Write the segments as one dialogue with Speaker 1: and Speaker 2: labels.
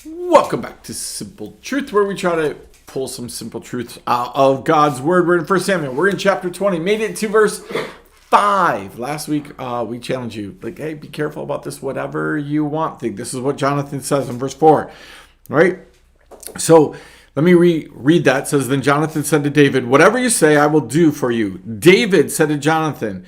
Speaker 1: Welcome back to Simple Truth, where we try to pull some simple truths out of God's Word. We're in 1 Samuel. We're in chapter 20. Made it to verse 5. Last week, we challenged you, hey, be careful about this whatever you want thing. This is what Jonathan says in verse 4, right? So let me read that. It says, Then Jonathan said to David, Whatever you say, I will do for you. David said to Jonathan,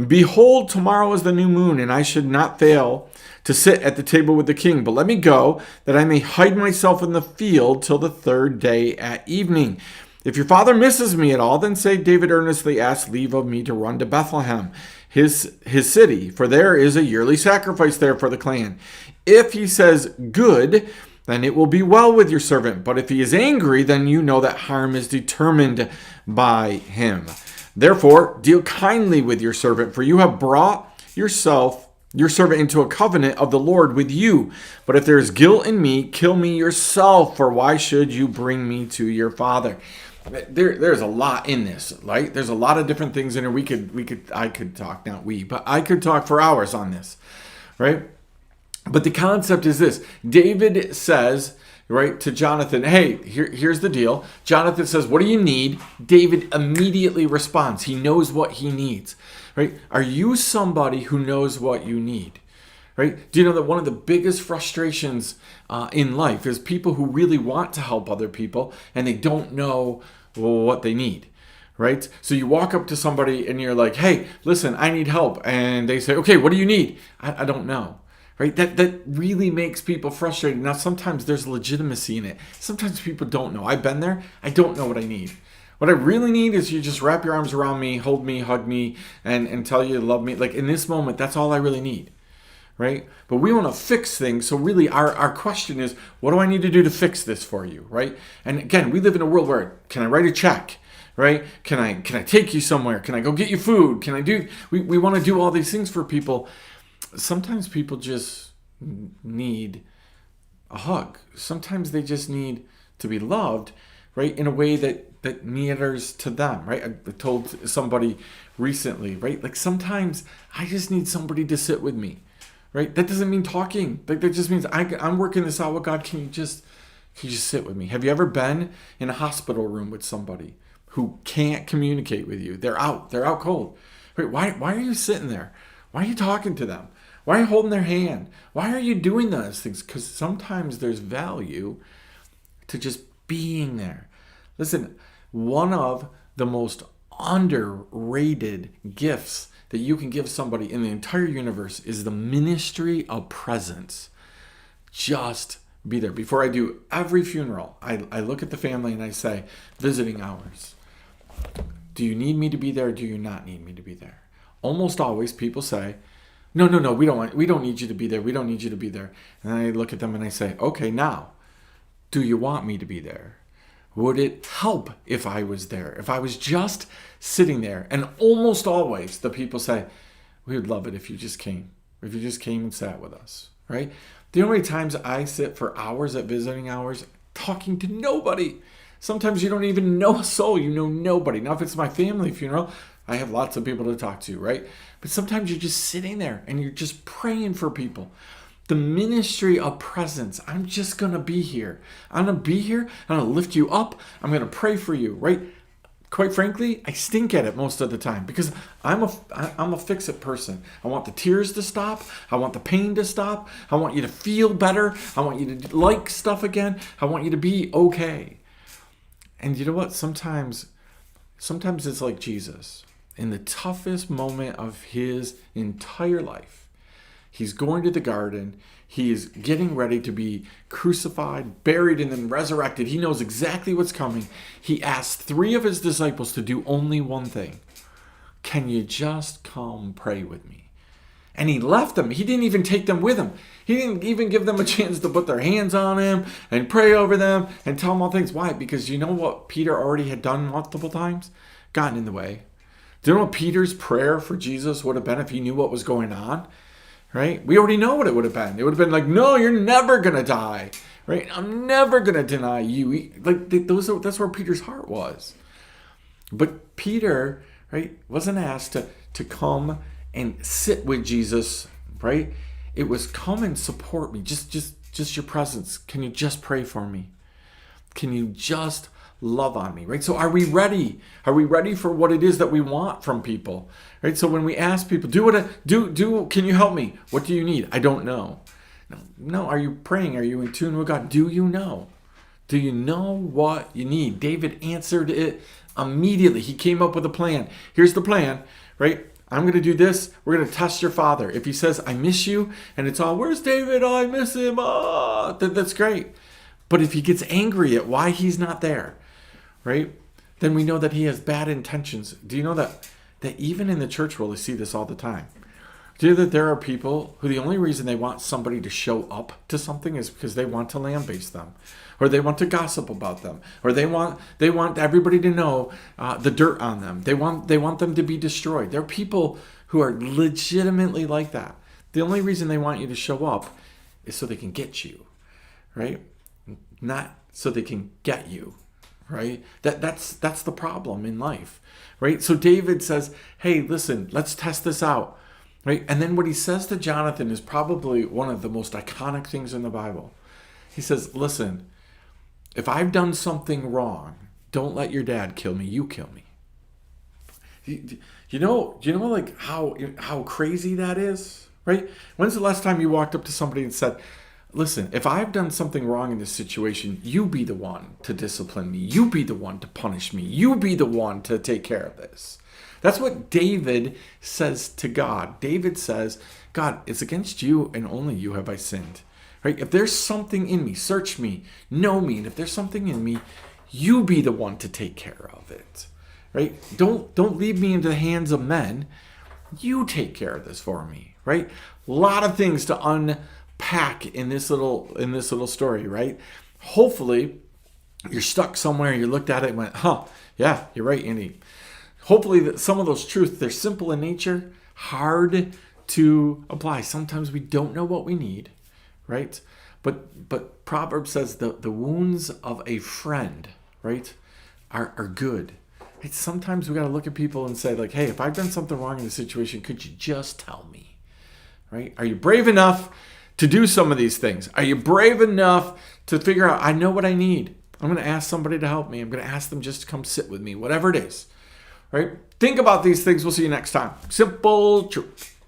Speaker 1: Behold, tomorrow is the new moon, and I should not fail to sit at the table with the king. But let me go, that I may hide myself in the field till the third day at evening. If your father misses me at all, then say, David earnestly asked leave of me to run to Bethlehem, his city, for there is a yearly sacrifice there for the clan. If he says, Good, then it will be well with your servant. But if he is angry, then you know that harm is determined by him. Therefore, deal kindly with your servant, for you have brought your servant into a covenant of the Lord with you. But if there is guilt in me, kill me yourself, for why should you bring me to your father? There's a lot in this, right? There's a lot of different things in here. I could talk, not we, but I could talk for hours on this, right? But the concept is this. David says, right, to Jonathan, hey, here's the deal. Jonathan says, what do you need? David immediately responds. He knows what he needs, right? Are you somebody who knows what you need, right? Do you know that one of the biggest frustrations in life is people who really want to help other people and they don't know what they need, right? So you walk up to somebody and you're like, hey, listen, I need help. And they say, okay, what do you need? I don't know. Right? That really makes people frustrated. Now, sometimes there's legitimacy in it. Sometimes people don't know. I've been there. I don't know what I need. What I really need is you just wrap your arms around me, hold me, hug me, and tell you you love me. Like in this moment, that's all I really need. Right? But we want to fix things. So really our question is, what do I need to do to fix this for you? Right? And again, we live in a world where, can I write a check? Right? Can I take you somewhere? Can I go get you food? We want to do all these things for people. Sometimes people just need a hug. Sometimes they just need to be loved, right, in a way that matters to them, right? I told somebody recently, right, like sometimes I just need somebody to sit with me, right? That doesn't mean talking. Like that just means I'm working this out with God. Can you just sit with me? Have you ever been in a hospital room with somebody who can't communicate with you? They're out cold, right? Why are you sitting there? Why are you talking to them? Why are you holding their hand? Why are you doing those things? Because sometimes there's value to just being there. Listen, one of the most underrated gifts that you can give somebody in the entire universe is the ministry of presence. Just be there. Before I do every funeral, I look at the family and I say, visiting hours. Do you need me to be there or do you not need me to be there? Almost always people say, no, we don't need you to be there. We don't need you to be there. And I look at them and I say, okay, now, do you want me to be there? Would it help if I was there? If I was just sitting there? And almost always the people say, we would love it if you just came. If you just came and sat with us, right? The only times I sit for hours at visiting hours talking to nobody. Sometimes you don't even know a soul. You know nobody. Now, if it's my family funeral, I have lots of people to talk to, right? But sometimes you're just sitting there and you're just praying for people. The ministry of presence. I'm just going to be here. I'm going to be here. I'm going to lift you up. I'm going to pray for you, right? Quite frankly, I stink at it most of the time because I'm a fix-it person. I want the tears to stop. I want the pain to stop. I want you to feel better. I want you to like stuff again. I want you to be okay. And you know what? Sometimes it's like Jesus. In the toughest moment of his entire life, he's going to the garden. He is getting ready to be crucified, buried, and then resurrected. He knows exactly what's coming. He asked 3 of his disciples to do only one thing. Can you just come pray with me? And he left them. He didn't even take them with him. He didn't even give them a chance to put their hands on him and pray over them and tell them all things. Why? Because you know what Peter already had done multiple times? Gotten in the way. Do you know what Peter's prayer for Jesus would have been if he knew what was going on? Right? We already know what it would have been. It would have been like, no, you're never going to die. Right? I'm never going to deny you. That's where Peter's heart was. But Peter, right, wasn't asked to come and sit with Jesus, right? It was come and support me. Just just your presence. Can you just pray for me? Can you just love on me, right? So are we ready? Are we ready for what it is that we want from people, right? So when we ask people, can you help me? What do you need? I don't know. No, are you praying? Are you in tune with God? Do you know? Do you know what you need? David answered it immediately. He came up with a plan. Here's the plan, right? I'm going to do this. We're going to test your father. If he says, I miss you, and it's all, where's David? Oh, I miss him. Oh, that's great. But if he gets angry at why he's not there, right, then we know that he has bad intentions. Do you know that even in the church world, we see this all the time? Do you know that there are people who the only reason they want somebody to show up to something is because they want to lambaste them, or they want to gossip about them, or they want everybody to know the dirt on them. They want them to be destroyed. There are people who are legitimately like that. The only reason they want you to show up is so they can get you, right? Not so they can get you, right? That's the problem in life, right? So David says, hey, listen, let's test this out. Right? And then what he says to Jonathan is probably one of the most iconic things in the Bible. He says, listen, if I've done something wrong, don't let your dad kill me. You kill me. You know like how crazy that is, right? When's the last time you walked up to somebody and said, listen, if I've done something wrong in this situation, you be the one to discipline me. You be the one to punish me. You be the one to take care of this. That's what David says to God. David says, God, it's against you and only you have I sinned. Right? If there's something in me, search me, know me, and if there's something in me, you be the one to take care of it. Right? Don't leave me into the hands of men. You take care of this for me. Right? A lot of things to unpack in this little story, right? Hopefully, you're stuck somewhere, you looked at it and went, yeah, you're right, Andy. Hopefully that some of those truths, they're simple in nature, hard to apply. Sometimes we don't know what we need, right? But Proverbs says the wounds of a friend, right, are good. Right? Sometimes we got to look at people and say, like, hey, if I've done something wrong in this situation, could you just tell me, right? Are you brave enough to do some of these things? Are you brave enough to figure out, I know what I need. I'm going to ask somebody to help me. I'm going to ask them just to come sit with me, whatever it is. Right? Think about these things. We'll see you next time. Simple truth.